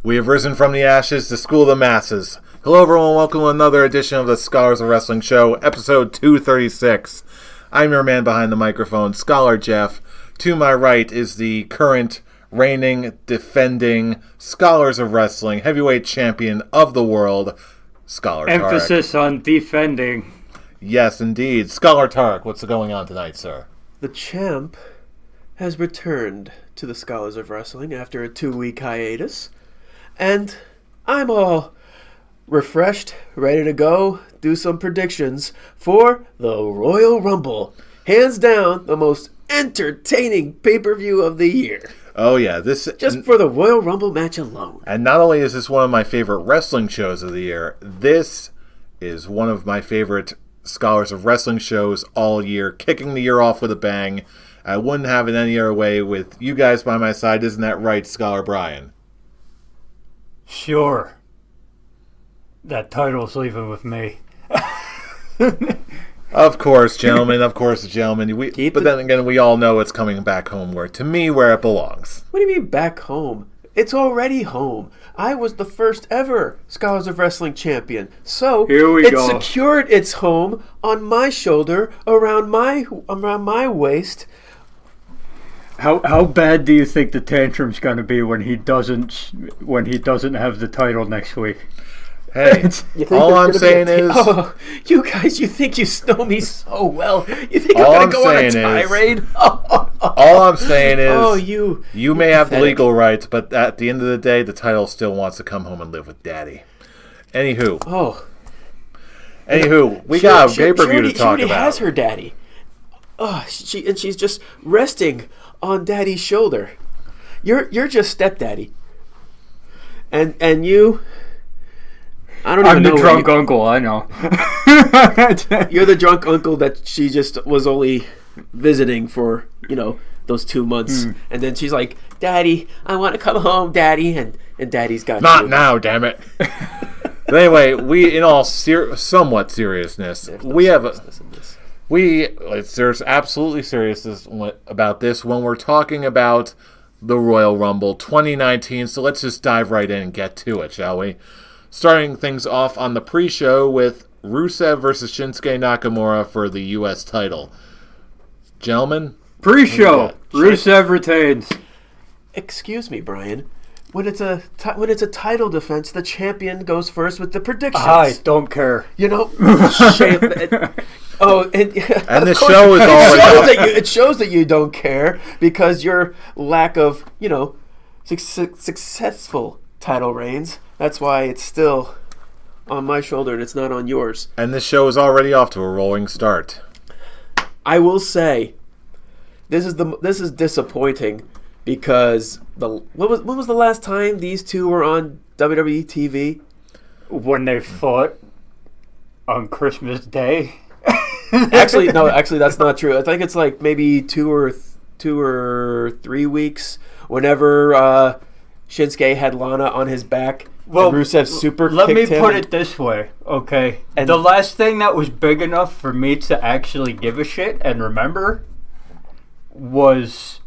We have risen from the ashes to school the masses. Hello everyone, welcome to another edition of the Scholars of Wrestling Show, episode 236. I'm your man behind the microphone, Scholar Jeff. To my right is the current, reigning, defending Scholars of Wrestling heavyweight champion of the world, Scholar Tarek. Emphasis on defending. Yes, indeed. Scholar Tarek, what's going on tonight, sir? The champ has returned to the Scholars of Wrestling after a 2-week hiatus. And I'm all refreshed, ready to go, do some predictions for the Royal Rumble. Hands down, the most entertaining pay-per-view of the year. Oh yeah, this just for the Royal Rumble match alone. And not only is this one of my favorite wrestling shows of the year, this is one of my favorite Scholars of Wrestling shows all year, kicking the year off with a bang. I wouldn't have it any other way with you guys by my side. Isn't that right, Scholar Brian? Sure. That title's leaving with me. Of course, gentlemen. Of course, gentlemen. Then again, we all know it's coming back home, where it belongs. What do you mean back home? It's already home. I was the first ever Scholars of Wrestling champion. So it secured its home on my shoulder, around my waist. How bad do you think the tantrum's going to be when he doesn't have the title next week? Hey, all I'm saying is... Oh, you guys, you think you know me so well. You think I'm going to go on a tirade? All I'm saying is... Oh, you may have the legal rights, but at the end of the day, the title still wants to come home and live with Daddy. Anywho, we got a pay-per-view to talk about. She already has her daddy. Oh, she's just resting on Daddy's shoulder. You're just stepdaddy. And you... I don't even know. I'm the drunk uncle, I know. You're the drunk uncle that she just was only visiting for, those 2 months. And then she's like, Daddy, I want to come home, Daddy. And Daddy's got Not now, damn it. But anyway, we, in all somewhat seriousness, there's absolutely seriousness about this when we're talking about the Royal Rumble 2019. So let's just dive right in and get to it, shall we? Starting things off on the pre-show with Rusev versus Shinsuke Nakamura for the U.S. title. Gentlemen? Pre-show. Rusev retains. Excuse me, Brian. When it's a title defense, the champion goes first with the predictions. I don't care. And the show is already... It shows that you don't care because your lack of, successful title reigns. That's why it's still on my shoulder and it's not on yours. And this show is already off to a rolling start. I will say, this is disappointing because when was the last time these two were on WWE TV? When they fought on Christmas Day. Actually, that's not true. I think it's like maybe 2 or 3 weeks. Whenever Shinsuke had Lana on his back. Well, Rusev super let kicked me him. put it this way, okay? And the last thing that was big enough for me to actually give a shit and remember was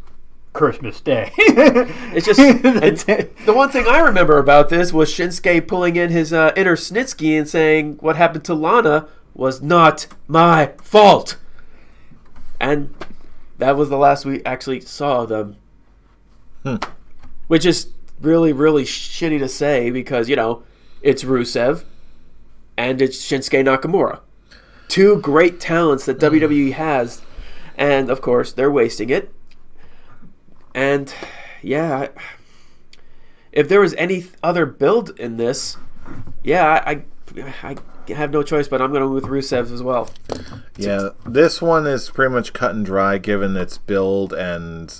Christmas Day. It's just the one thing I remember about this was Shinsuke pulling in his inner Snitsky and saying what happened to Lana was not my fault. And that was the last we actually saw of them. Which is really, really shitty to say because, it's Rusev and it's Shinsuke Nakamura. 2 great talents that WWE has. And, of course, they're wasting it. And, yeah, if there was any other build in this, I have no choice, but I'm going to go with Rusev as well. Yeah, this one is pretty much cut and dry given its build and...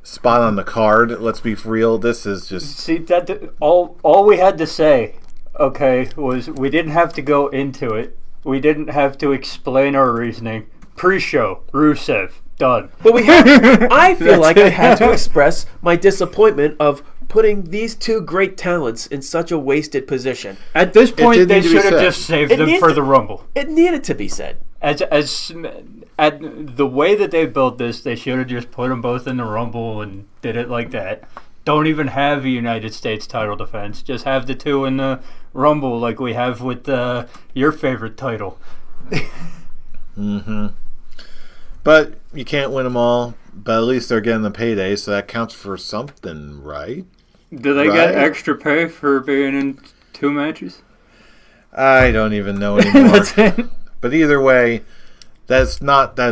spot on the card. Let's be real. This is just... See, that all we had to say, okay, was we didn't have to go into it. We didn't have to explain our reasoning. Pre-show, Rusev, done. But I feel like I had to express my disappointment of putting these 2 great talents in such a wasted position. At this point, they should have just saved them for the Rumble. It needed to be said. At the way that they built this, they should have just put them both in the Rumble and did it like that. Don't even have a United States title defense. Just have the two in the Rumble like we have with your favorite title. Mm-hmm. But you can't win them all. But at least they're getting the payday, so that counts for something, right? Do they get extra pay for being in 2 matches? I don't even know anymore. That's it. But either way, that's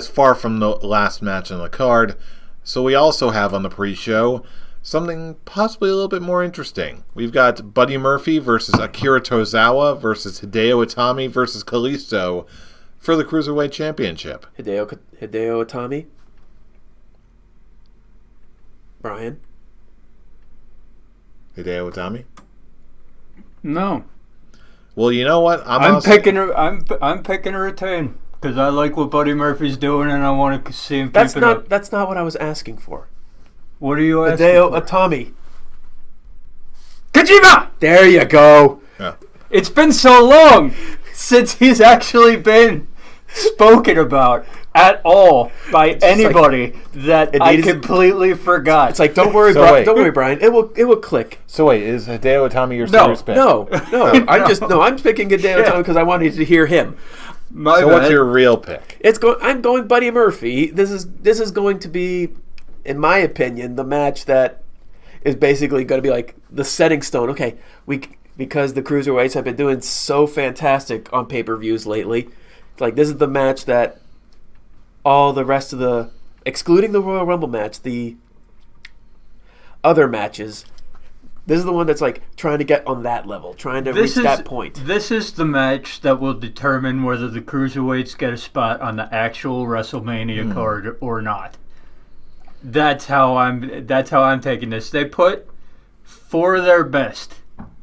far from the last match on the card. So we also have on the pre-show something possibly a little bit more interesting. We've got Buddy Murphy versus Akira Tozawa versus Hideo Itami versus Kalisto for the Cruiserweight Championship. Hideo Itami? Brian? Hideo Itami? No. Well, you know what? I'm picking a retain because I like what Buddy Murphy's doing and I want to see him keep it up. That's not what I was asking for. What are you asking Hideo for? Itami. Kojima! There you go. Yeah. It's been so long since he's actually been spoken about at all by anybody that I completely forgot. It's like, don't worry, Brian. It will click. So wait, is Hideo Itami your serious pick? No. I'm picking Hideo Itami because I wanted to hear him. What's your real pick? I'm going Buddy Murphy. This is going to be, in my opinion, the match that is basically going to be like the setting stone. Okay, because the Cruiserweights have been doing so fantastic on pay-per-views lately. It's like this is the match that all the rest of the, excluding the Royal Rumble match, the other matches, this is the one that's like trying to get on that level, trying to reach that point. This is the match that will determine whether the Cruiserweights get a spot on the actual WrestleMania card or not. That's how I'm taking this. They put 4 of their best.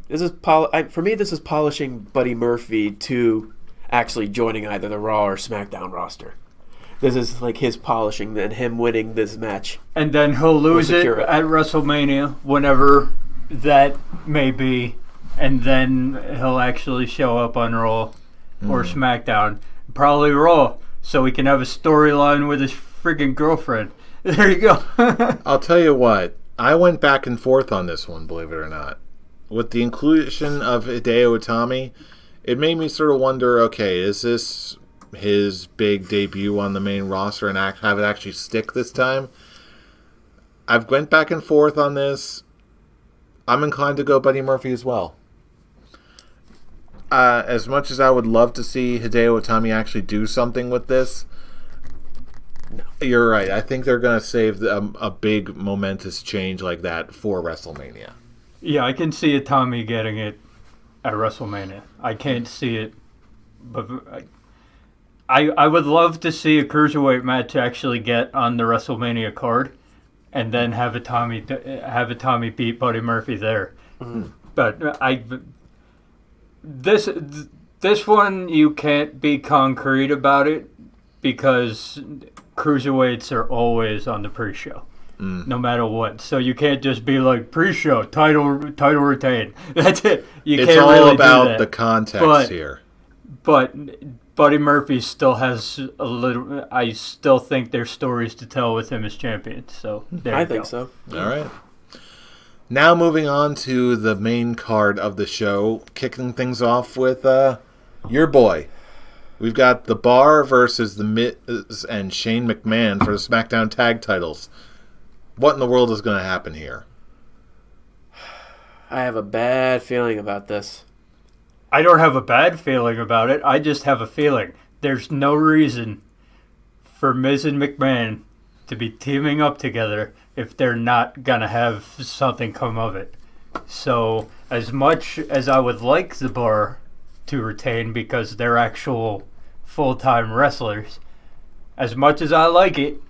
This is for me. This is polishing Buddy Murphy to actually joining either the Raw or SmackDown roster. This is like his polishing and him winning this match. And then he'll lose it at WrestleMania, whenever that may be, and then he'll actually show up on Raw or SmackDown. Probably Raw, so he can have a storyline with his friggin' girlfriend. There you go. I'll tell you what, I went back and forth on this one, believe it or not. With the inclusion of Hideo Itami, it made me sort of wonder, okay, is this his big debut on the main roster and have it actually stick this time? I've went back and forth on this. I'm inclined to go Buddy Murphy as well. As much as I would love to see Hideo Itami actually do something with this, no. You're right. I think they're going to save a big momentous change like that for WrestleMania. Yeah, I can see Itami getting it at WrestleMania. I can't see it, but I would love to see a Cruiserweight match actually get on the WrestleMania card, and then have Itami beat Buddy Murphy there. Mm-hmm. But this one you can't be concrete about it because Cruiserweights are always on the pre-show. No matter what, so you can't just be like pre-show title retained. That's it. It's all really about the context here. But Buddy Murphy still has a little. I still think there's stories to tell with him as champion. So I think so. All right. Now moving on to the main card of the show, kicking things off with your boy. We've got The Bar versus The Miz and Shane McMahon for the SmackDown Tag Titles. What in the world is going to happen here? I have a bad feeling about this. I don't have a bad feeling about it. I just have a feeling. There's no reason for Miz and McMahon to be teaming up together if they're not going to have something come of it. So, as much as I would like The Bar to retain because they're actual full-time wrestlers, as much as I like it,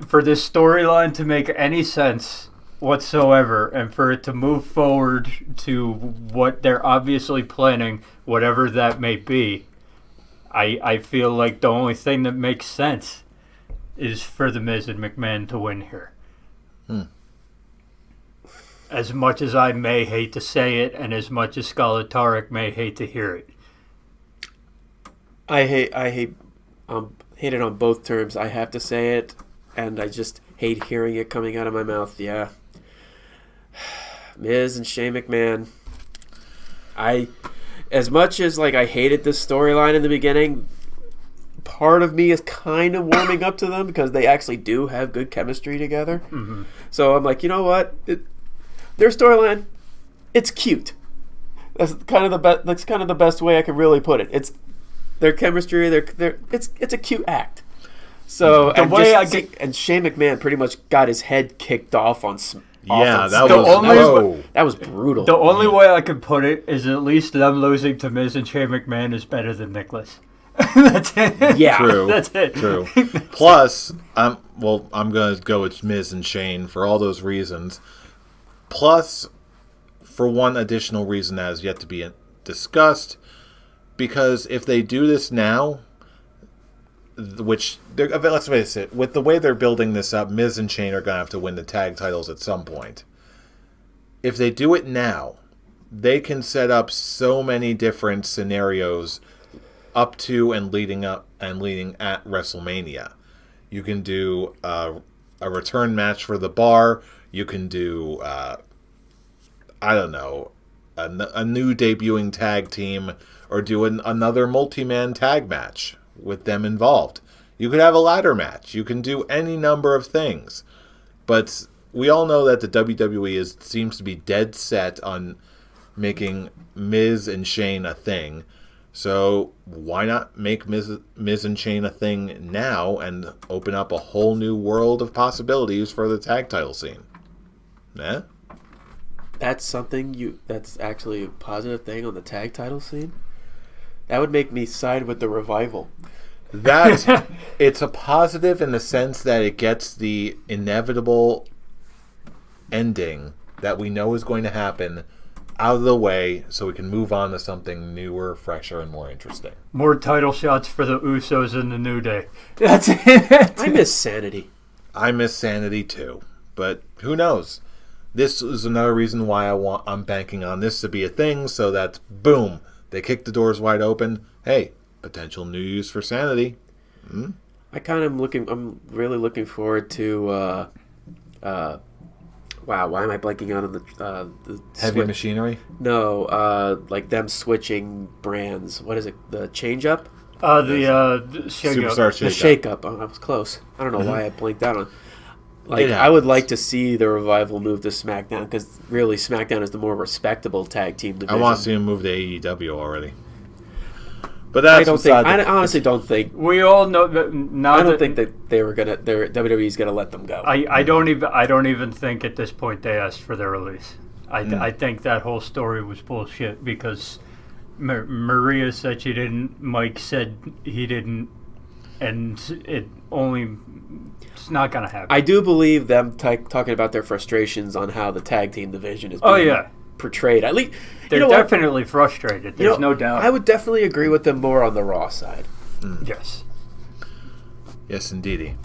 for this storyline to make any sense whatsoever and for it to move forward to what they're obviously planning, whatever that may be, I feel like the only thing that makes sense is for The Miz and McMahon to win here. As much as I may hate to say it and as much as Scarlett Tarek may hate to hear it. I hate it on both terms. I have to say it. And I just hate hearing it coming out of my mouth. Yeah. Miz and Shane McMahon. As much as I hated this storyline in the beginning, part of me is kind of warming up to them because they actually do have good chemistry together. Mm-hmm. So I'm like, you know what? Their storyline, it's cute. That's kind of the best way I could really put it. It's their chemistry. It's a cute act. So and Shane McMahon pretty much got his head kicked off on. That was brutal. The only way I could put it is at least them losing to Miz and Shane McMahon is better than Nicholas. That's it. Yeah, true. That's it. True. Plus, I'm going to go with Miz and Shane for all those reasons. Plus, for one additional reason that has yet to be discussed, because if they do this now, let's face it, with the way they're building this up, Miz and Shane are going to have to win the tag titles at some point. If they do it now, they can set up so many different scenarios up to and leading at WrestleMania. You can do a return match for the bar. You can do, a new debuting tag team, or do another multi-man tag match with them involved. You could have a ladder match. You can do any number of things. But we all know that the WWE seems to be dead set on making Miz and Shane a thing. So why not make Miz and Shane a thing now and open up a whole new world of possibilities for the tag title scene? Yeah? That's that's actually a positive thing on the tag title scene? That would make me side with the Revival. It's a positive in the sense that it gets the inevitable ending that we know is going to happen out of the way, so we can move on to something newer, fresher, and more interesting. More title shots for the Usos in the New Day. That's it. I miss Sanity. I miss Sanity too, but who knows? This is another reason why I'm banking on this to be a thing, so that boom, they kick the doors wide open. Hey, potential new use for Sanity. I'm really looking forward to wow, why am I blanking out on the Heavy Machinery? No, like them switching brands. What is it? The change up? The Superstar The shake up. Oh, I was close. I don't know why I blinked out on. I would like to see the Revival move to SmackDown, because really SmackDown is the more respectable tag team division. I want to see him move to AEW already. But I honestly don't think. We all know that now. I don't think that WWE's gonna let them go. I don't even think at this point they asked for their release. I think that whole story was bullshit, because Maria said she didn't, Mike said he didn't, and it's not gonna happen. I do believe them talking about their frustrations on how the tag team division is being portrayed. At least they're definitely frustrated. There's no doubt. I would definitely agree with them more on the Raw side. Yes, indeedy.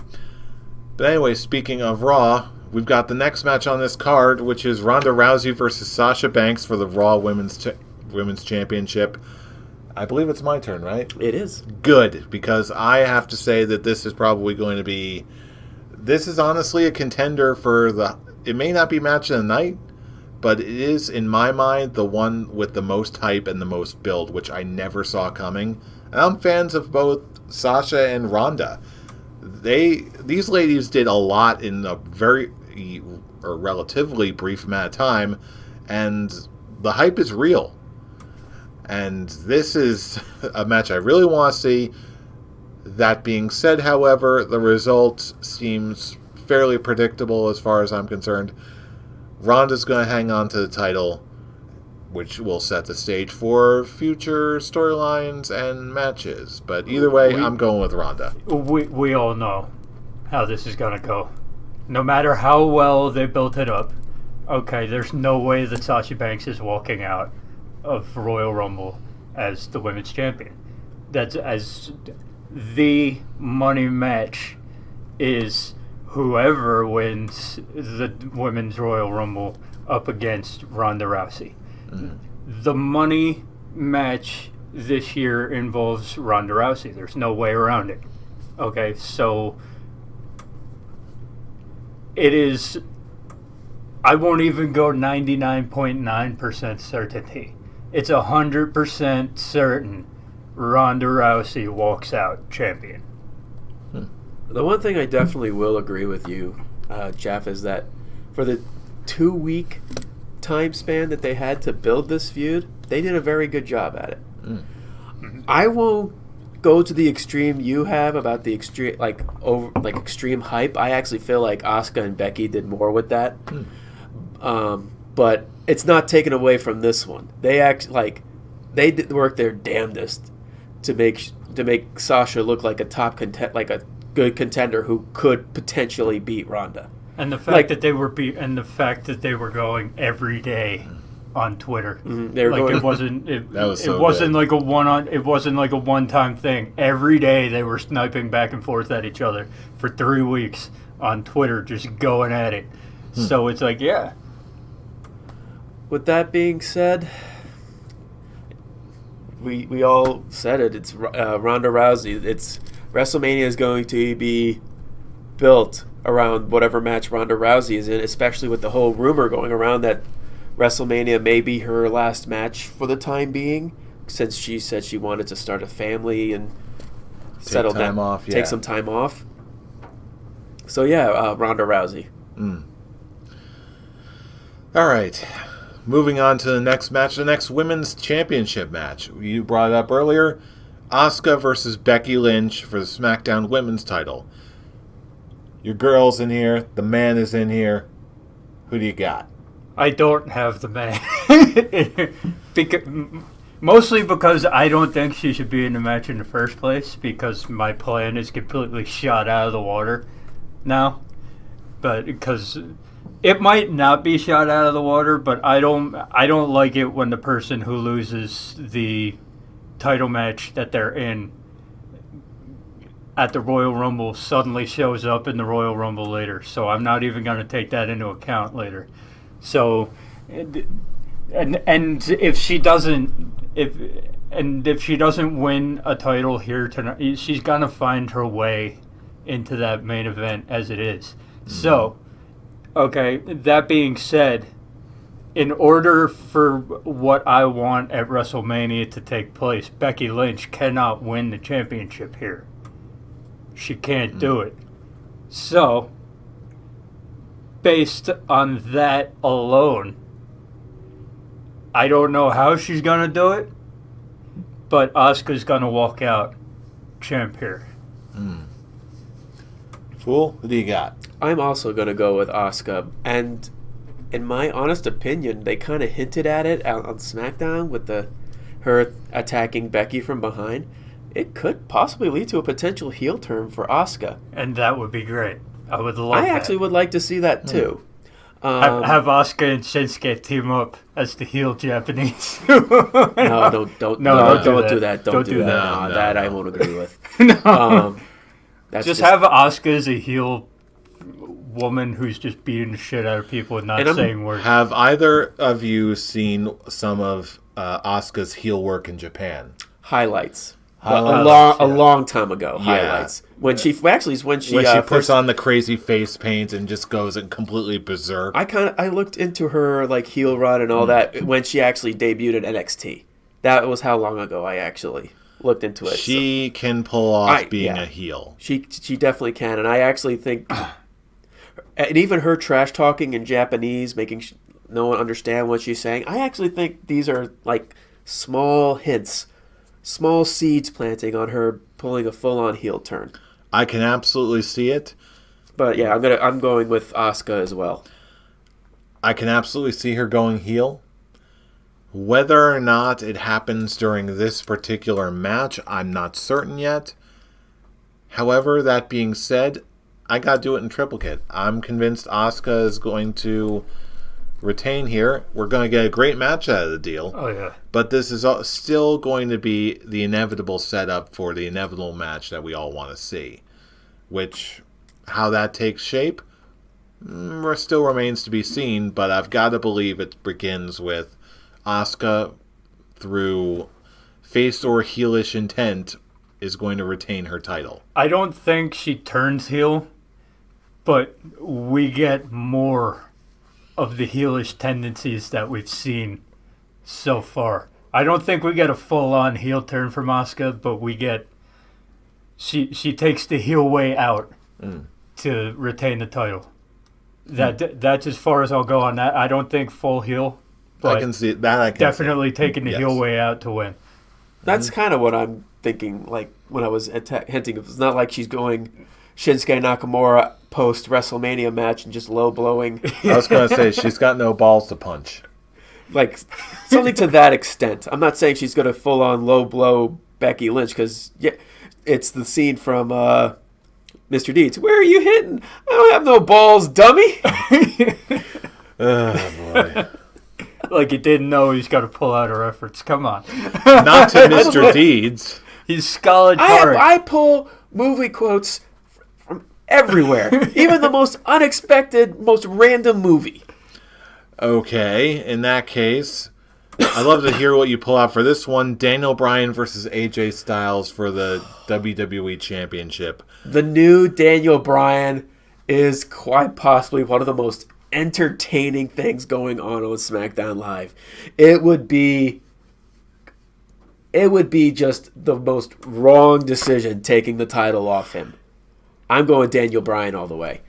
But anyway, speaking of Raw, we've got the next match on this card, which is Ronda Rousey versus Sasha Banks for the Raw Women's Championship. I believe it's my turn, right? It is. Good, because I have to say that this is probably going to be... This is honestly a contender for the... It may not be match of the night, but it is, in my mind, the one with the most hype and the most build, which I never saw coming. And I'm fans of both Sasha and Ronda. These ladies did a lot in a relatively brief amount of time, and the hype is real. And this is a match I really want to see. That being said, however, the result seems fairly predictable as far as I'm concerned. Ronda's going to hang on to the title, which will set the stage for future storylines and matches. But either way, I'm going with Ronda. We all know how this is going to go. No matter how well they built it up, okay, there's no way that Sasha Banks is walking out of Royal Rumble as the women's champion. That's as the money match is whoever wins the women's Royal Rumble up against Ronda Rousey. Mm-hmm. The money match this year involves Ronda Rousey. There's no way around it. Okay, so it is I won't even go 99.9% certainty. It's 100% certain Ronda Rousey walks out champion. The one thing I definitely will agree with you, Jeff, is that for the 2-week time span that they had to build this feud, they did a very good job at it. I won't go to the extreme you have about the extreme, extreme hype. I actually feel like Asuka and Becky did more with that. But it's not taken away from this one. They they did work their damnedest to make Sasha look like a good contender who could potentially beat Ronda. And the fact that they were going every day on Twitter. It wasn't like a one-time thing. Every day they were sniping back and forth at each other for 3 weeks on Twitter, just going at it. So it's like, yeah. With that being said, we all said it. It's Ronda Rousey. It's WrestleMania is going to be built around whatever match Ronda Rousey is in, especially with the whole rumor going around that WrestleMania may be her last match for the time being, since she said she wanted to start a family and settle down, take some time off. So yeah, Ronda Rousey. All right, moving on to the next match, the next women's championship match. You brought it up earlier, Asuka versus Becky Lynch for the SmackDown Women's title. Your girl's in here, the man is in here. Who do you got? I don't have the man. Mostly because I don't think she should be in the match in the first place, because my plan is completely shot out of the water now. But because it might not be shot out of the water, but I don't like it when the person who loses the title match that they're in at the Royal Rumble suddenly shows up in the Royal Rumble later. So I'm not even going to take that into account later. So, and if she doesn't win a title here tonight, she's gonna find her way into that main event as it is. So, okay. That being said, in order for what I want at WrestleMania to take place, Becky Lynch cannot win the championship here. She can't do it. So, based on that alone, I don't know how she's going to do it, but Asuka's going to walk out champ here. Fool, who do you got? I'm also going to go with Asuka, and in my honest opinion, they kind of hinted at it on SmackDown with her attacking Becky from behind. It could possibly lead to a potential heel turn for Asuka. And that would be great. I would love that. I actually would like to see that too. Have Asuka and Shinsuke team up as the heel Japanese. No, don't do that. Don't do that. No, that I won't agree with. Just have Asuka as a heel woman who's just beating the shit out of people and not saying words. Have either of you seen some of Asuka's heel work in Japan? Highlights. A long time ago. Yeah. Highlights. When she puts on the crazy face paint and just goes completely berserk. I looked into her heel run and all that when she actually debuted at NXT. That was how long ago I actually looked into it. She can pull off being a heel. She definitely can, and I actually think, and even her trash talking in Japanese, making no one understand what she's saying. I actually think these are small hints. Small seeds planting on her pulling a full-on heel turn. I can absolutely see it. But yeah, I'm going with Asuka as well. I can absolutely see her going heel. Whether or not it happens during this particular match, I'm not certain yet. However, that being said, I gotta do it in triplicate. I'm convinced Asuka is going to retain here. We're going to get a great match out of the deal. Oh, yeah. But this is still going to be the inevitable setup for the inevitable match that we all want to see. Which, how that takes shape, still remains to be seen, but I've got to believe it begins with Asuka, through face or heelish intent, is going to retain her title. I don't think she turns heel, but we get more of the heelish tendencies that we've seen so far. I don't think we get a full-on heel turn from Asuka, but we get she takes the heel way out to retain the title. That's as far as I'll go on that. I don't think full heel. I can see that. I can definitely taking the heel way out to win. That's kind of what I'm thinking. Like when I was hinting, it's not like she's going Shinsuke Nakamura post WrestleMania match and just low blowing. I was going to say she's got no balls to punch. Like something to that extent. I'm not saying she's going to full on low blow Becky Lynch because it's the scene from Mr. Deeds. Where are you hitting? I don't have no balls, dummy. Oh boy. Like you didn't know he's got to pull out her efforts. Come on. Not to Mr. Deeds. He's Scarlet Tarek. I pull movie quotes from everywhere. Even the most unexpected, most random movie. Okay, in that case, I'd love to hear what you pull out for this one. Daniel Bryan versus AJ Styles for the WWE Championship. The new Daniel Bryan is quite possibly one of the most entertaining things going on SmackDown Live. It would be just the most wrong decision taking the title off him. I'm going Daniel Bryan all the way.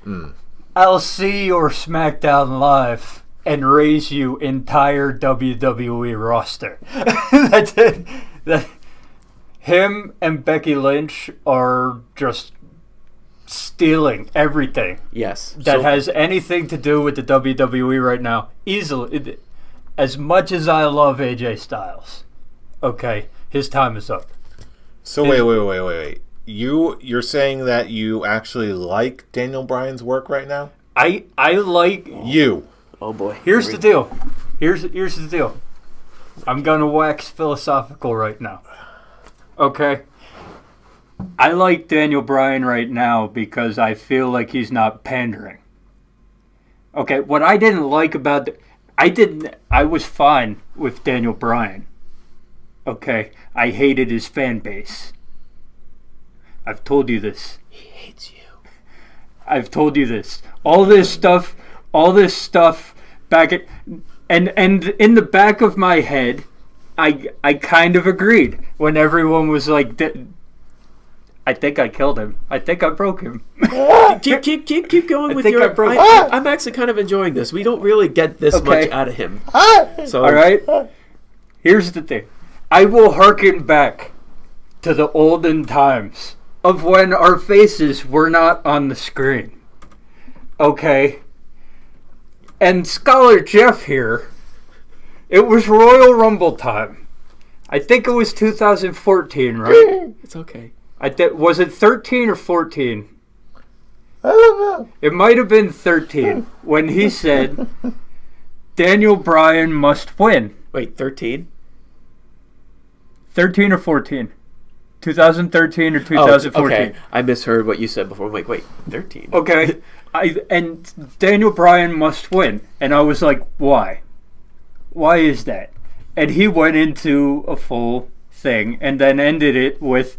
I'll see your SmackDown Live and raise you entire WWE roster. That's it. Him and Becky Lynch are just stealing everything. Yes. That has anything to do with the WWE right now. Easily. As much as I love AJ Styles, okay, his time is up. So wait. You're saying that you actually like Daniel Bryan's work right now? I like you. Oh boy. Here's the deal. Here's the deal. I'm gonna wax philosophical right now. Okay. I like Daniel Bryan right now because I feel like he's not pandering. Okay, what I didn't like about I was fine with Daniel Bryan. Okay, I hated his fan base. I've told you this. He hates you. I've told you this. All this stuff back at and in the back of my head, I kind of agreed when everyone was like, I think I killed him. I think I broke him. keep going with your. I'm actually kind of enjoying this. We don't really get this much out of him. So all right. Here's the thing. I will hearken back to the olden times of when our faces were not on the screen. Okay. And Scholar Jeff here, it was Royal Rumble time. I think it was 2014, right? It's okay. Was it 13 or 14? I don't know. It might have been 13 when he said Daniel Bryan must win. Wait, 13? 13 or 14? 2013 or 2014? Oh, okay. I misheard what you said before. I'm like, wait, 13? Okay. And Daniel Bryan must win. And I was like, why? Why is that? And he went into a full thing and then ended it with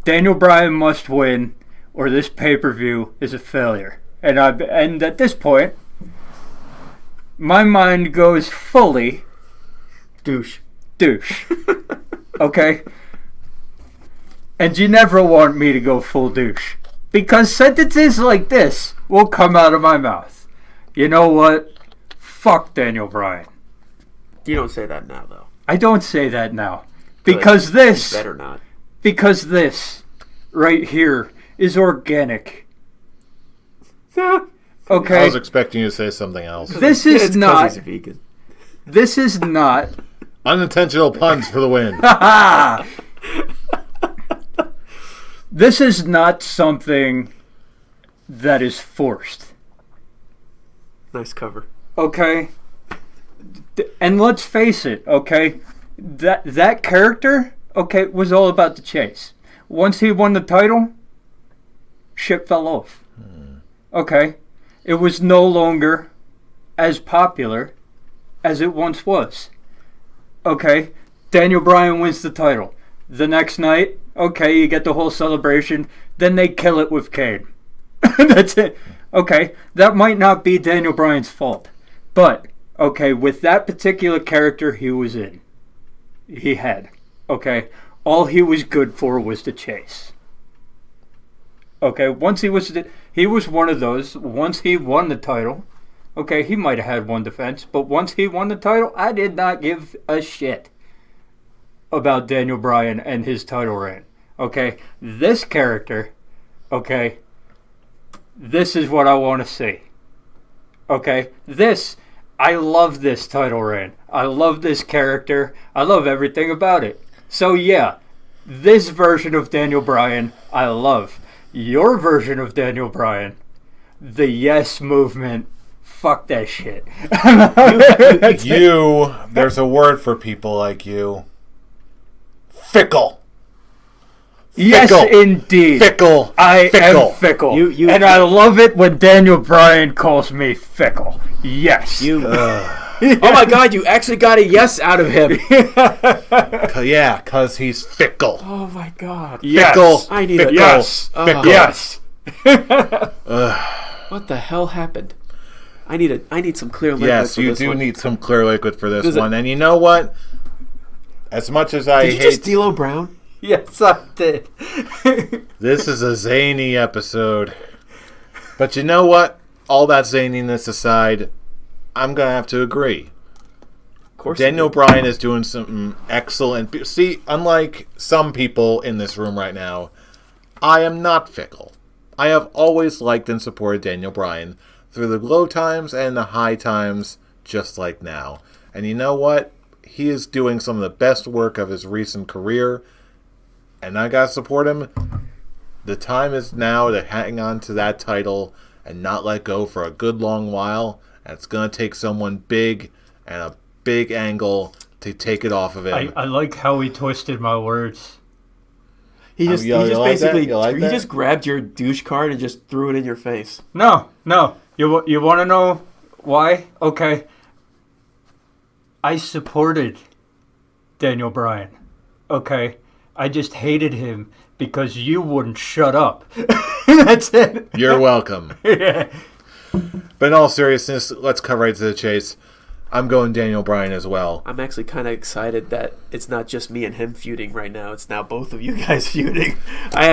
Daniel Bryan must win or this pay-per-view is a failure. And at this point, my mind goes fully douche. Okay? And you never want me to go full douche. Because sentences like this will come out of my mouth. You know what? Fuck Daniel Bryan. You don't say that now, though. I don't say that now. Because this... You better not. Because this right here is organic. Okay? I was expecting you to say something else. This is not... He's a vegan. This is not... Unintentional puns for the win. This is not something that is forced. Nice cover. Okay? And let's face it, okay? That character, okay, was all about the chase. Once he won the title, shit fell off. Okay? It was no longer as popular as it once was. Okay? Daniel Bryan wins the title. The next night, okay, you get the whole celebration. Then they kill it with Kane. That's it. Okay, that might not be Daniel Bryan's fault. But, okay, with that particular character he had, okay, all he was good for was the chase. Okay, he was one of those, once he won the title, okay, he might have had one defense, but once he won the title, I did not give a shit about Daniel Bryan and his title reign. Okay, this character, okay, this is what I want to see. Okay, I love this title reign. I love this character. I love everything about it. So yeah, this version of Daniel Bryan, I love. Your version of Daniel Bryan, the Yes Movement, fuck that shit. There's a word for people like you. Fickle. Yes, Fickle. indeed. Fickle. I am fickle. And I love it when Daniel Bryan calls me fickle. Yes. Oh my God, you actually got a yes out of him. Yeah, because he's fickle. Oh my God. Yes. Fickle. I need fickle. Yes. Fickle. Yes. What the hell happened? I need some clear liquid. Yes, for you this do one. need some clear liquid for this one. And you know what? As much as I Did you hate... just D'Lo Brown? Yes, I did. This is a zany episode. But you know what? All that zaniness aside, I'm going to have to agree. Of course. Daniel Bryan is doing some excellent... See, unlike some people in this room right now, I am not fickle. I have always liked and supported Daniel Bryan through the low times and the high times, just like now. And you know what? He is doing some of the best work of his recent career, and I gotta support him. The time is now to hang on to that title and not let go for a good long while. And it's gonna take someone big and a big angle to take it off of him. I like how he twisted my words. He just You like basically that? You like he that? just grabbed your douche card and just threw it in your face. No. You want to know why? Okay. I supported Daniel Bryan. Okay. I just hated him because you wouldn't shut up. That's it. You're welcome. Yeah. But in all seriousness, let's cut right to the chase. I'm going Daniel Bryan as well. I'm actually kind of excited that it's not just me and him feuding right now. It's now both of you guys feuding. I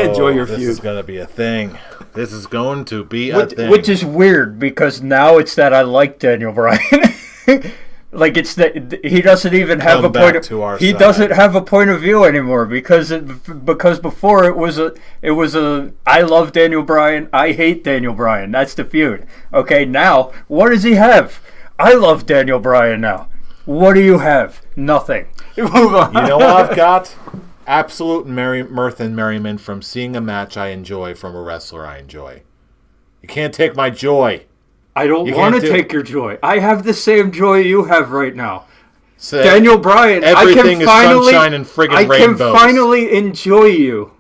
enjoy your This feud. is going to be a thing. This is going to be a thing. Which is weird because now it's that I like Daniel Bryan. Like it's that he doesn't even have Come a back point. to our He side. doesn't have a point of view anymore because before it was a I love Daniel Bryan, I hate Daniel Bryan. That's the feud. Okay, now what does he have? I love Daniel Bryan now. What do you have? Nothing. Move on. You know what I've got? Absolute mirth and merriment from seeing a match I enjoy from a wrestler I enjoy. You can't take my joy. I don't You want to can't do- take your joy. I have the same joy you have right now. So Daniel Bryan, everything is sunshine and friggin' rainbows. I can finally enjoy you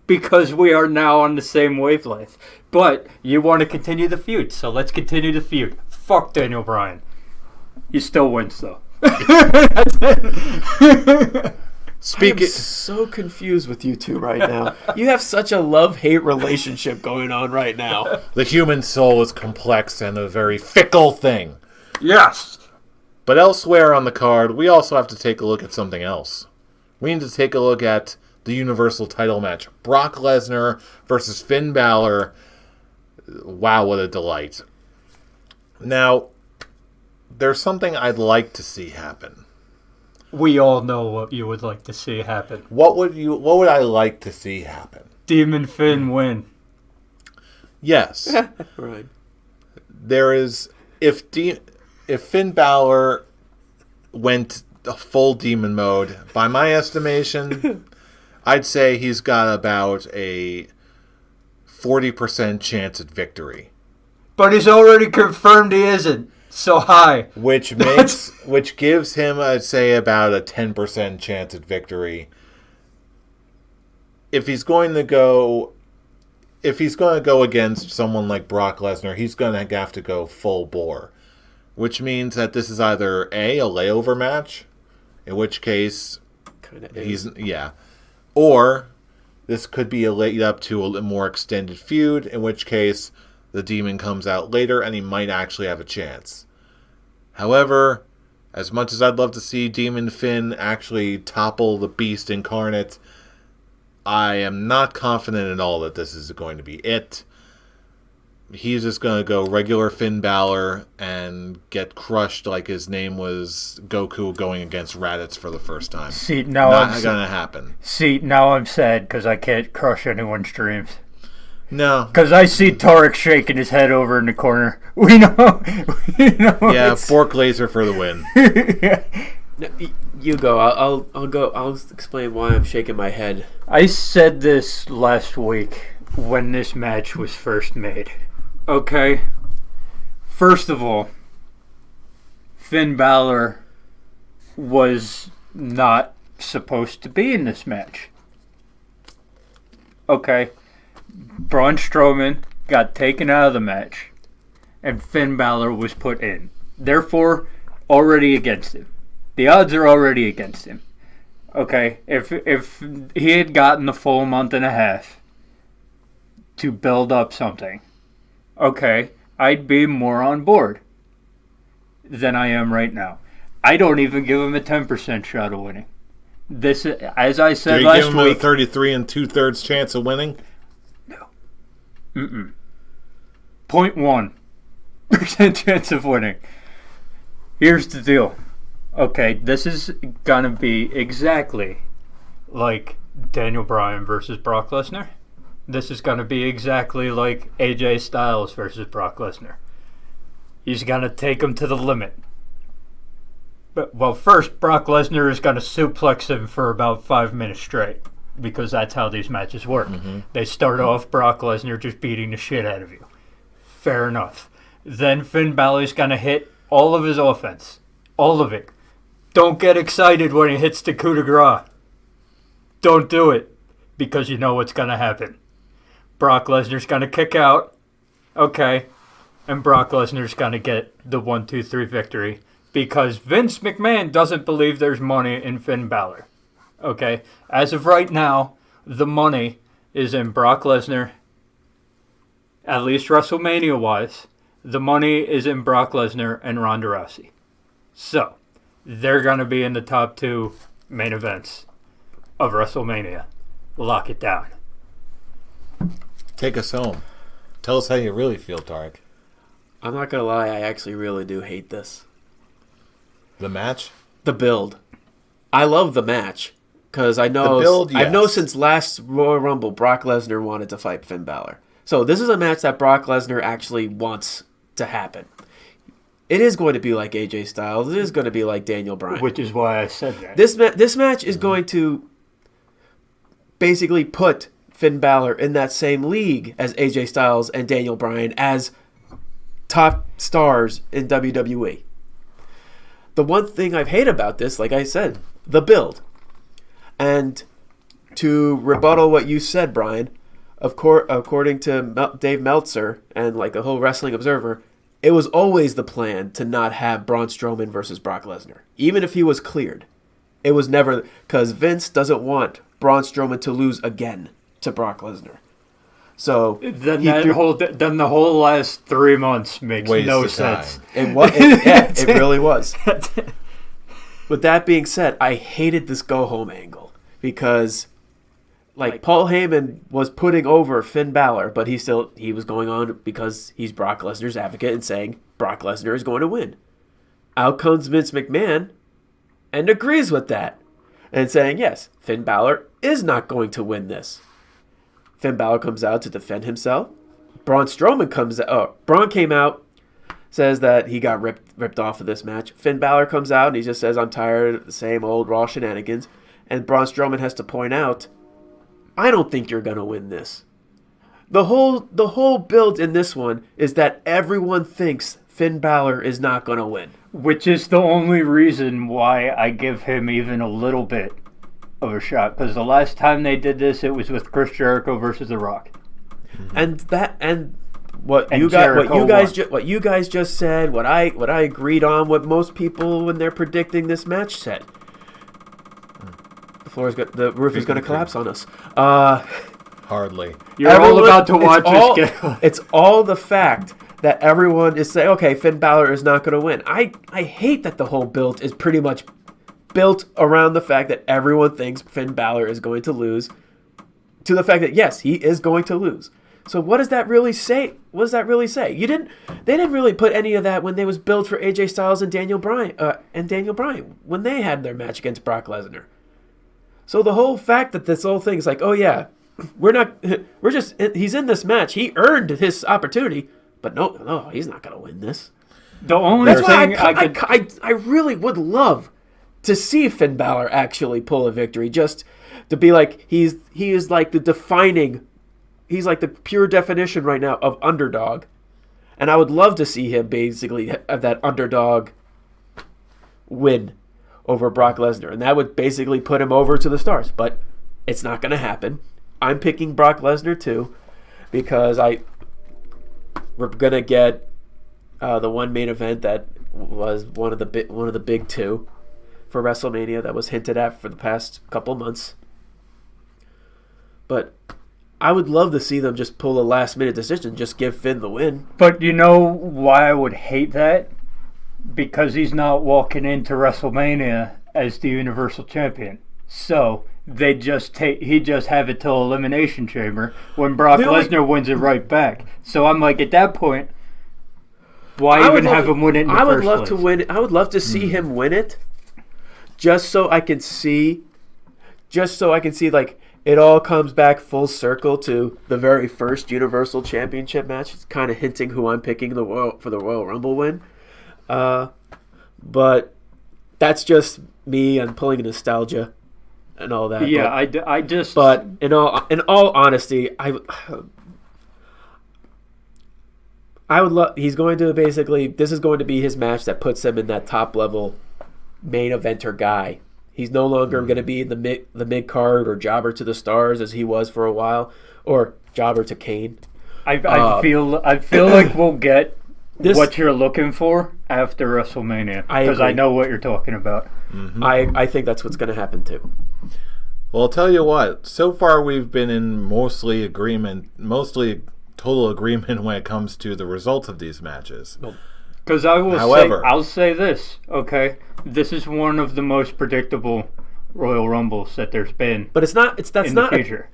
because we are now on the same wavelength. But you want to continue the feud, so let's continue the feud. Fuck Daniel Bryan. He still wins, though. Speaking, I'm so confused with you two right now. You have such a love-hate relationship going on right now. the human soul is complex and a very fickle thing. Yes. But elsewhere on the card, we also have to take a look at something else. We need to take a look at the Universal title match. Brock Lesnar versus Finn Balor. Wow, what a delight. Now, there's something I'd like to see happen. We all know what you would like to see happen. What would I like to see happen? Demon Finn win. Yes. Right. There is if Finn Balor went a full demon mode, by my estimation, I'd say he's got about a 40% chance at victory. But he's already confirmed he isn't. So high. Which gives him, I'd say, about a 10% chance at victory. If he's going to go against someone like Brock Lesnar, he's going to have to go full bore. Which means that this is either a layover match, in which case or this could be a lead up to a more extended feud, in which case the Demon comes out later and he might actually have a chance. However, as much as I'd love to see Demon Finn actually topple the Beast incarnate, I am not confident at all that this is going to be it. He's just going to go regular Finn Balor and get crushed like his name was Goku going against Raditz for the first time. See, now not going to happen. See, now I'm sad because I can't crush anyone's dreams. No. Because I see Tarek shaking his head over in the corner. We know. Yeah, fork laser for the win. Yeah. No, you go. I'll go. I'll explain why I'm shaking my head. I said this last week when this match was first made. Okay? First of all, Finn Balor was not supposed to be in this match. Okay? Braun Strowman got taken out of the match, and Finn Balor was put in. Therefore, already against him. The odds are already against him. Okay? If he had gotten the full month and a half to build up something, okay, I'd be more on board than I am right now. I don't even give him a 10% shot of winning. This, as I said last week... Do you give him a 33 2/3 chance of winning? No. 0.1% chance of winning. Here's the deal. Okay, this is gonna be exactly like Daniel Bryan versus Brock Lesnar. This is gonna be exactly like AJ Styles versus Brock Lesnar. He's gonna take him to the limit. But, well, first, Brock Lesnar is gonna suplex him for about 5 minutes straight, because that's how these matches work. Mm-hmm. They start off Brock Lesnar just beating the shit out of you. Fair enough. Then Finn Balor's going to hit all of his offense. All of it. Don't get excited when he hits the coup de grace. Don't do it, because you know what's going to happen. Brock Lesnar's going to kick out. Okay. And Brock Lesnar's going to get the 1-2-3 victory, because Vince McMahon doesn't believe there's money in Finn Balor. Okay, as of right now, the money is in Brock Lesnar, at least WrestleMania-wise. The money is in Brock Lesnar and Ronda Rousey. So, they're going to be in the top 2 main events of WrestleMania. Lock it down. Take us home. Tell us how you really feel, Tarek. I'm not going to lie, I actually really do hate this. The match? The build. I love the match. Because I know, yes. I know since last Royal Rumble, Brock Lesnar wanted to fight Finn Balor. So this is a match that Brock Lesnar actually wants to happen. It is going to be like AJ Styles. It is going to be like Daniel Bryan. Which is why I said that. This match is going to basically put Finn Balor in that same league as AJ Styles and Daniel Bryan as top stars in WWE. The one thing I've hated about this, like I said, the build. And to rebuttal what you said, Brian, according to Dave Meltzer and like the whole Wrestling Observer, it was always the plan to not have Braun Strowman versus Brock Lesnar, even if he was cleared. It was never, because Vince doesn't want Braun Strowman to lose again to Brock Lesnar. So then the whole last 3 months makes no sense. It really was. With that being said, I hated this go home angle because, like Paul Heyman was putting over Finn Balor, but he was going on because he's Brock Lesnar's advocate and saying Brock Lesnar is going to win. Out comes Vince McMahon and agrees with that and saying yes, Finn Balor is not going to win this. Finn Balor comes out to defend himself. Braun Strowman comes out. Braun came out, says that he got ripped off of this match. Finn Balor comes out and he just says, I'm tired of the same old Raw shenanigans. And Braun Strowman has to point out, I don't think you're going to win this. The whole build in this one is that everyone thinks Finn Balor is not going to win. Which is the only reason why I give him even a little bit of a shot. Because the last time they did this, it was with Chris Jericho versus The Rock. What you guys just said, what I agreed on, what most people when they're predicting this match said. The roof is going to collapse on us. Hardly. You're all about to watch us get. It's all the fact that everyone is saying, okay, Finn Balor is not going to win. I hate that the whole build is pretty much built around the fact that everyone thinks Finn Balor is going to lose, to the fact that, yes, he is going to lose. So what does that really say? What does that really say? They didn't really put any of that when they was built for AJ Styles and Daniel Bryan when they had their match against Brock Lesnar. So the whole fact that this whole thing is like, oh yeah, he's in this match. He earned his opportunity, but no, he's not going to win this. The only thing I really would love to see Finn Balor actually pull a victory, just to be like he is like the defining. He's like the pure definition right now of underdog. And I would love to see him basically have that underdog win over Brock Lesnar. And that would basically put him over to the stars. But it's not going to happen. I'm picking Brock Lesnar too, because we're going to get the one main event that was one of the big two for WrestleMania that was hinted at for the past couple months. But I would love to see them just pull a last-minute decision, just give Finn the win. But you know why I would hate that? Because he's not walking into WrestleMania as the Universal Champion. So he just have it till Elimination Chamber when Brock Lesnar wins it right back. So I'm like, at that point, why even have him win it in the first place? I would love to see him win it, just so I can see like, it all comes back full circle to the very first Universal Championship match. It's kind of hinting who I'm picking for the Royal Rumble win. But that's just me. I'm pulling nostalgia and all that. Yeah, but, But in all honesty, I would love. He's going to basically. This is going to be his match that puts him in that top level main eventer guy. He's no longer going to be in the mid card or jobber to the stars as he was for a while, or jobber to Kane. I feel like we'll get what you're looking for after WrestleMania, because I know what you're talking about. Mm-hmm. I think that's what's going to happen too. Well, I'll tell you what. So far, we've been in mostly total agreement when it comes to the results of these matches. Because I'll say this, okay? This is one of the most predictable Royal Rumbles that there's been. But the future.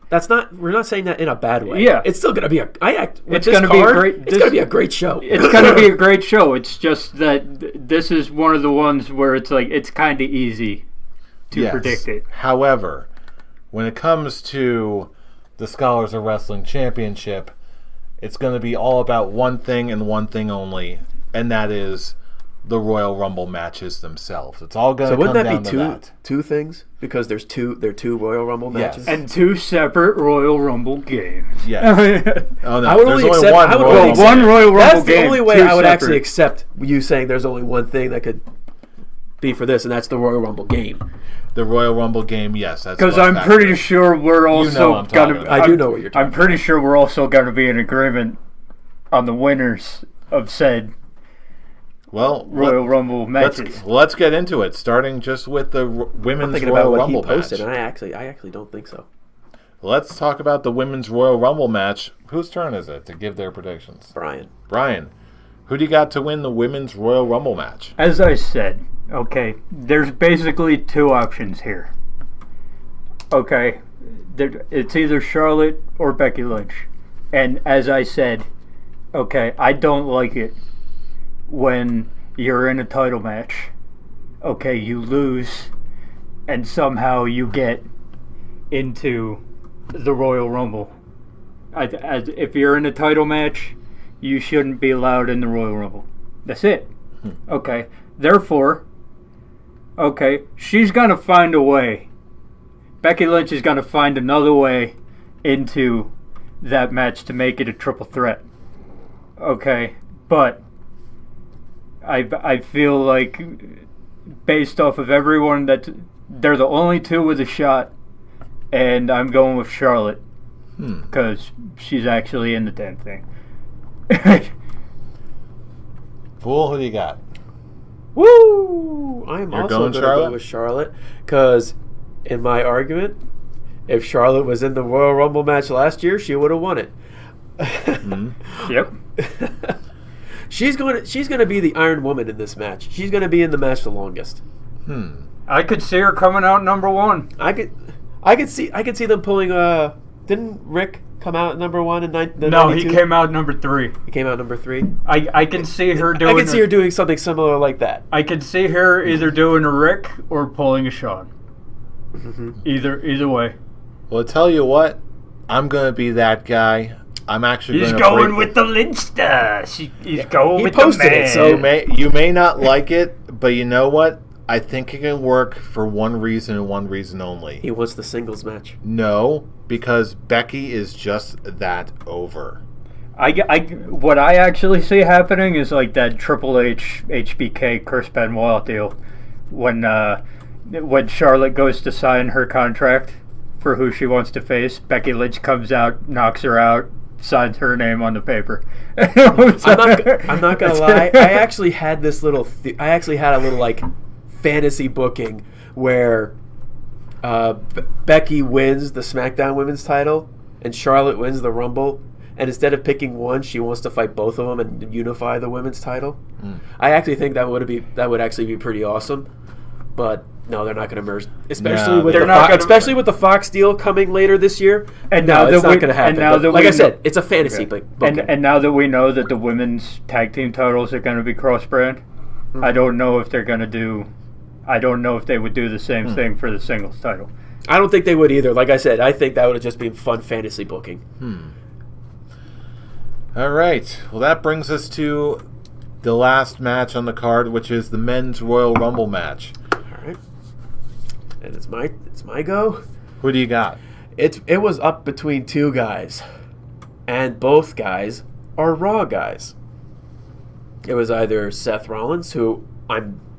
We're not saying that in a bad way. Yeah, it's still going to be it's going to be a great show. It's going to be a great show. It's just that this is one of the ones where it's like it's kind of easy to predict it. However, when it comes to the Scholars of Wrestling Championship, it's going to be all about one thing and one thing only, and that is the Royal Rumble matches themselves. It's all going to come down to that. So wouldn't that be two things? Because there are two Royal Rumble matches? And two separate Royal Rumble games. Yes. Oh, no. I would only accept one Royal Rumble game. That's the only way I would actually accept you saying there's only one thing that could be for this, and that's the Royal Rumble game. The Royal Rumble game, yes. Because I'm pretty sure we're also going to... I do know what you're talking about. I'm pretty sure we're also going to be in agreement on the winners of said Royal Rumble matches. Let's get into it, starting just with the women's Royal Rumble match. Posted, and I actually don't think so. Let's talk about the women's Royal Rumble match. Whose turn is it to give their predictions? Brian, who do you got to win the women's Royal Rumble match? As I said, okay, there's basically two options here. Okay, it's either Charlotte or Becky Lynch. And as I said, okay, I don't like it when you're in a title match, okay, you lose, and somehow you get into the Royal Rumble. If you're in a title match, you shouldn't be allowed in the Royal Rumble. That's it. Okay, therefore, okay, she's going to find a way. Becky Lynch is going to find another way into that match to make it a triple threat. Okay, but I feel like based off of everyone that they're the only two with a shot, and I'm going with Charlotte because she's actually in the damn thing. Fool, who do you got? Woo! I'm You're also going going to go with Charlotte because in my argument, If Charlotte was in the Royal Rumble match last year, she would have won it. Yep. She's going to be the Iron Woman in this match. She's going to be in the match the longest. I could see her coming out number 1. I could see them pulling. Didn't Rick come out number 1 in the 92? No, he came out number 3. He came out number 3. I can see her doing. I can see her doing something similar like that. I can see her either doing a Rick or pulling a Shawn. Either way. Well, I'll tell you what, I'm going to be that guy. I'm actually He's going going with the Leinster. He's going he with posted the man. it, so You may not like it, but you know what? I think it can work for one reason and one reason only. he wants the singles match. No, because Becky is just that over. What I actually see happening is like that Triple H HBK Chris Benoit deal when Charlotte goes to sign her contract for who she wants to face. Becky Lynch comes out, knocks her out, signs her name on the paper. I'm not gonna lie. I actually had a little like fantasy booking where Becky wins the SmackDown Women's title and Charlotte wins the Rumble, and instead of picking one, she wants to fight both of them and unify the women's title. I actually think that would actually be pretty awesome, but no, they're not going to merge, especially with the Fox deal coming later this year. And no, now it's that not going to happen. Now that like I said, it's a fantasy booking. And now that we know that the women's tag team titles are going to be cross-brand, I don't know if they're going to do. I don't know if they would do the same thing for the singles title. I don't think they would either. Like I said, I think that would have just been fun fantasy booking. All right. Well, that brings us to the last match on the card, which is the men's Royal Rumble match. All right. And it's my go. Who do you got? It was up between two guys, and both guys are Raw guys. It was either Seth Rollins, who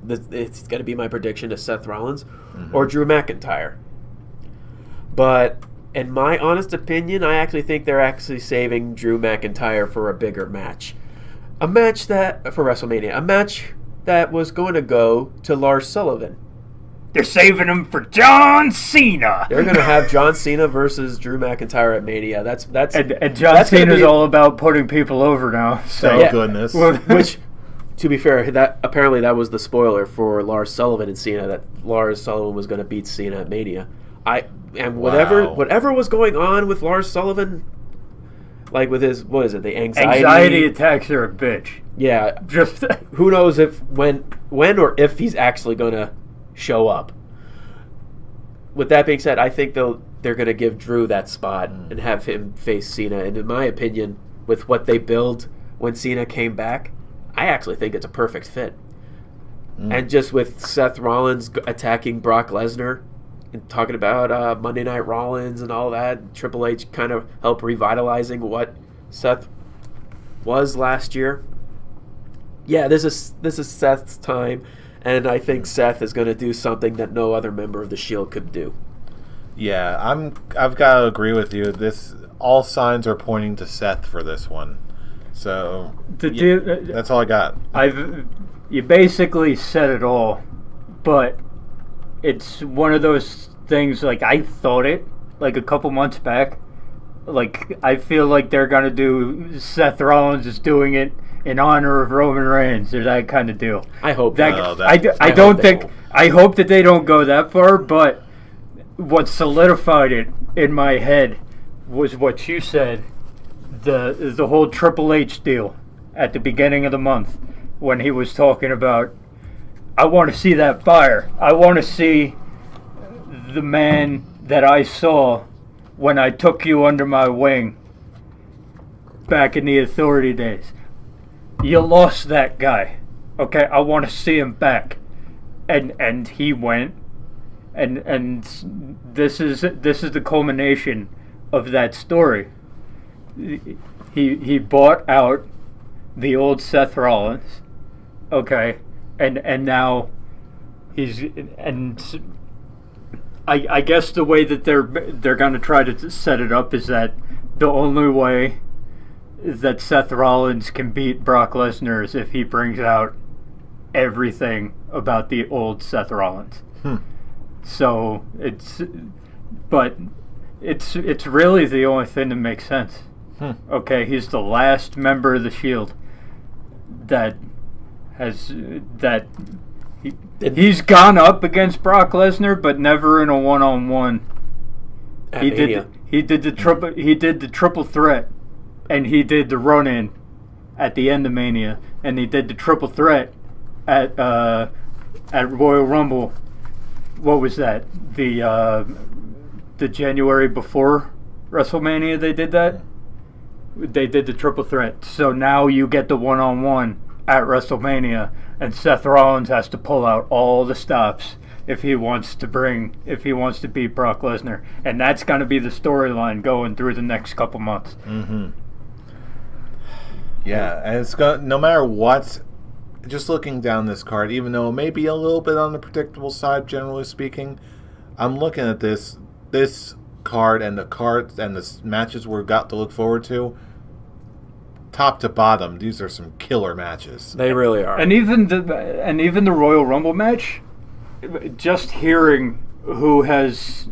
it's going to be my prediction is Seth Rollins, or Drew McIntyre. But in my honest opinion, I actually think they're actually saving Drew McIntyre for a bigger match. For WrestleMania. A match that was going to go to Lars Sullivan. They're saving him for John Cena. They're going to have John Cena versus Drew McIntyre at Mania. And John Cena's all about putting people over now. So. Thank goodness. Which, to be fair, that was the spoiler for Lars Sullivan and Cena, that Lars Sullivan was going to beat Cena at Mania. Whatever was going on with Lars Sullivan, like with his the anxiety attacks are a bitch. Yeah, just who knows when or if he's actually going to show up. With that being said, I think they're going to give Drew that spot and have him face Cena. And in my opinion, with what they build when Cena came back, I actually think it's a perfect fit. And just with Seth Rollins attacking Brock Lesnar and talking about Monday Night Rollins and all that, Triple H kind of helped revitalizing what Seth was last year. Yeah, this is Seth's time, and I think Seth is going to do something that no other member of the Shield could do. Yeah, I've got to agree with you. All signs are pointing to Seth for this one. So that's all I got. You basically said it all, but it's one of those things. Like I thought it like a couple months back. Like I feel like they're gonna do. Seth Rollins is doing it in honor of Roman Reigns or that kind of deal. I hope that. No, I hope that they don't go that far. But what solidified it in my head was what you said. The whole Triple H deal at the beginning of the month when he was talking about, I want to see that fire. I want to see the man that I saw when I took you under my wing back in the Authority days. You lost that guy. Okay, I want to see him back. And he went. And this is the culmination of that story. He bought out the old Seth Rollins, okay, and now I guess the way that they're going to try to set it up is that the only way that Seth Rollins can beat Brock Lesnar is if he brings out everything about the old Seth Rollins. So but It's really the only thing that makes sense. Okay, he's the last member of the Shield that he's gone up against Brock Lesnar, but never in a one-on-one. He did the triple threat, and he did the run-in at the end of Mania, and he did the triple threat at Royal Rumble. What was that? The January before WrestleMania they did that? They did the triple threat. So now you get the one-on-one at WrestleMania, and Seth Rollins has to pull out all the stops if he wants to beat Brock Lesnar. And that's going to be the storyline going through the next couple months. Mm-hmm. Yeah, and it's no matter what, just looking down this card, even though it may be a little bit on the predictable side, generally speaking, I'm looking at this card and the matches we've got to look forward to. Top to bottom, these are some killer matches. They really are. And even the Royal Rumble match, just hearing who has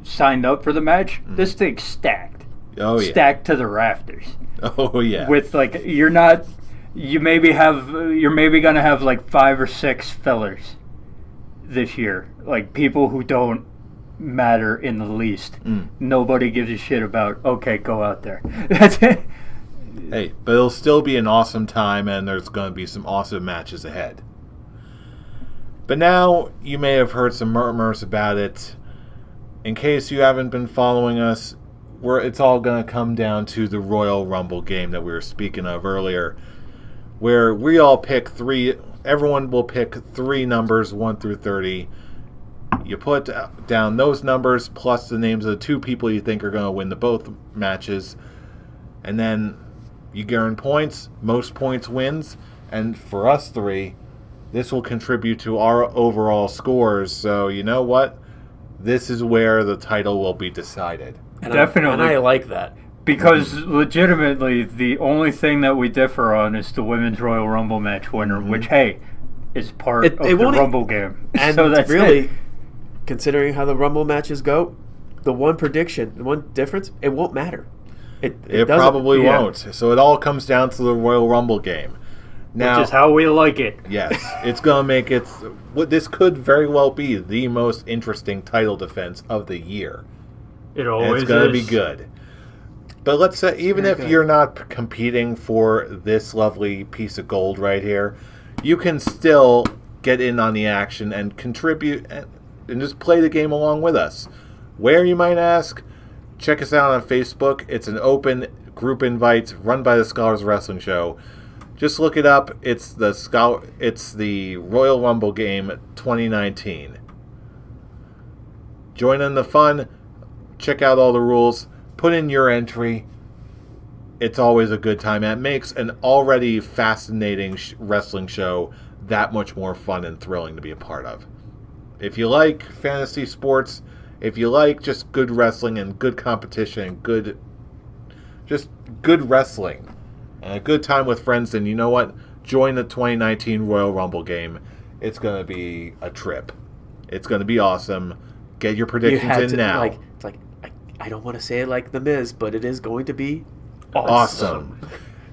signed up for the match, this thing's stacked. Oh yeah. Stacked to the rafters. Oh yeah. With you're maybe gonna have like 5 or 6 fillers this year. Like people who don't matter in the least. Nobody gives a shit about. Okay, go out there. That's it. Hey, but it'll still be an awesome time, and there's going to be some awesome matches ahead. But now, you may have heard some murmurs about it. In case you haven't been following us, it's all going to come down to the Royal Rumble game that we were speaking of earlier, where we all pick 3, everyone will pick 3 numbers, 1 through 30. You put down those numbers, plus the names of the 2 people you think are going to win the both matches, and then you earn points. Most points wins. And for us 3, this will contribute to our overall scores. So you know what? This is where the title will be decided. Definitely. And I like that. Because legitimately, the only thing that we differ on is the Women's Royal Rumble match winner, which, hey, is part of the Rumble game. And so that's really, considering how the Rumble matches go, the one prediction, the one difference, it won't matter. It probably won't. So it all comes down to the Royal Rumble game. Now, which is how we like it. Yes. It's going to make it... This could very well be the most interesting title defense of the year. It always is. It's going to be good. But let's say, even if you're not competing for this lovely piece of gold right here, you can still get in on the action and contribute and just play the game along with us. Where, you might ask? Check us out on Facebook. It's an open group invite run by the Scholars Wrestling Show. Just look it up. It's the Royal Rumble game 2019. Join in the fun. Check out all the rules. Put in your entry. It's always a good time. It makes an already fascinating wrestling show that much more fun and thrilling to be a part of. If you like fantasy sports, if you like just good wrestling and good competition and good wrestling and a good time with friends, then you know what? Join the 2019 Royal Rumble game. It's going to be a trip. It's going to be awesome. Get your predictions in now. I don't want to say it like The Miz, but it is going to be awesome.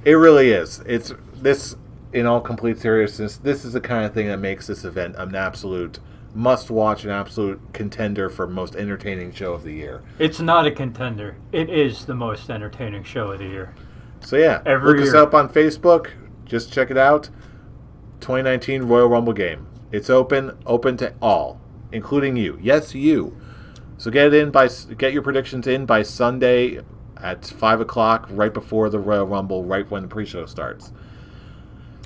It really is. It's this, in all complete seriousness, this is the kind of thing that makes this event an absolute must-watch, an absolute contender for most entertaining show of the year. It's not a contender. It is the most entertaining show of the year. So yeah, look us up on Facebook. Just check it out. 2019 Royal Rumble game. It's open to all, including you. Yes, you. So get your predictions in by Sunday at 5:00, right before the Royal Rumble, right when the pre-show starts.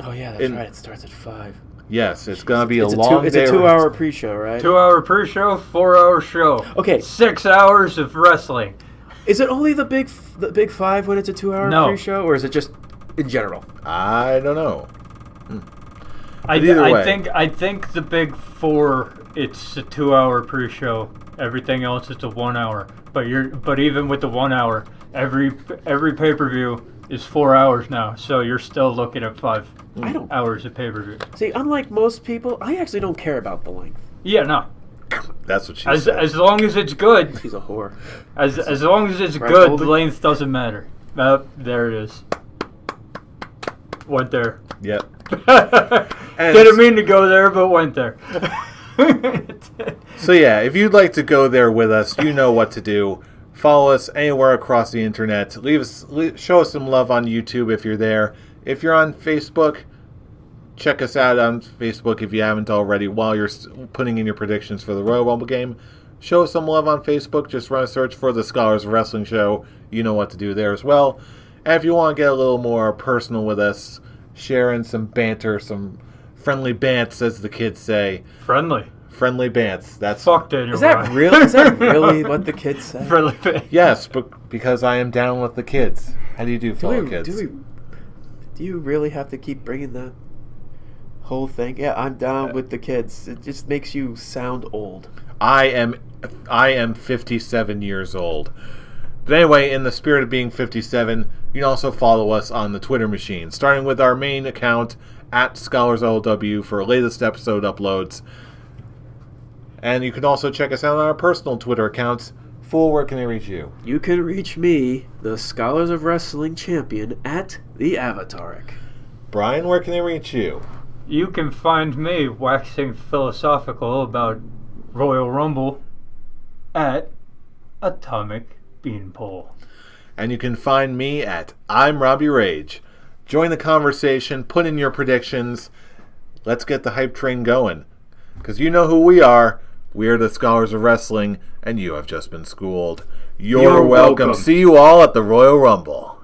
Oh yeah, that's right. It starts at 5. Yes, it's going to be a long day. It's a 2-hour pre-show, right? 2-hour pre-show, 4-hour show. Okay. 6 hours of wrestling. Is it only the big 5 when it's a 2-hour pre-show, or is it just in general? I don't know. I think the big 4, it's a 2-hour pre-show. Everything else is a 1 hour. But even with the 1 hour, every pay-per-view is 4 hours now. So you're still looking at 5 hours of pay-per-view. See, unlike most people, I actually don't care about the length. Yeah, no. That's what she As said. as long as it's good, She's a whore. as long as it's Right, good, Colby? the length doesn't matter. There it is. Went there. Yep. Didn't mean to go there, but went there. So yeah, if you'd like to go there with us, you know what to do. Follow us anywhere across the internet. Show us some love on YouTube if you're there. If you're on Facebook, check us out on Facebook if you haven't already. While you're putting in your predictions for the Royal Rumble game, show us some love on Facebook. Just run a search for the Scholars of Wrestling Show. You know what to do there as well. And if you want to get a little more personal with us, sharing some banter, some friendly bants, as the kids say. Friendly bants. That's Fuck Daniel Is that Bryan. real? Is that really what the kids say? Friendly bants. yes, but because I am down with the kids. How do you do, fellow kids? Do you really have to keep bringing that whole thing? Yeah, I'm down with the kids. It just makes you sound old. I am 57 years old. But anyway, in the spirit of being 57, you can also follow us on the Twitter machine, starting with our main account at ScholarsLW for latest episode uploads. And you can also check us out on our personal Twitter accounts. Fool, where can they reach you? You can reach me, the Scholars of Wrestling champion, at the Avataric. Brian, where can they reach you? You can find me waxing philosophical about Royal Rumble at Atomic Beanpole. And you can find me at I'm Robbie Rage. Join the conversation, put in your predictions. Let's get the hype train going. Because you know who we are. We're the Scholars of Wrestling, and you have just been schooled. You're welcome. See you all at the Royal Rumble.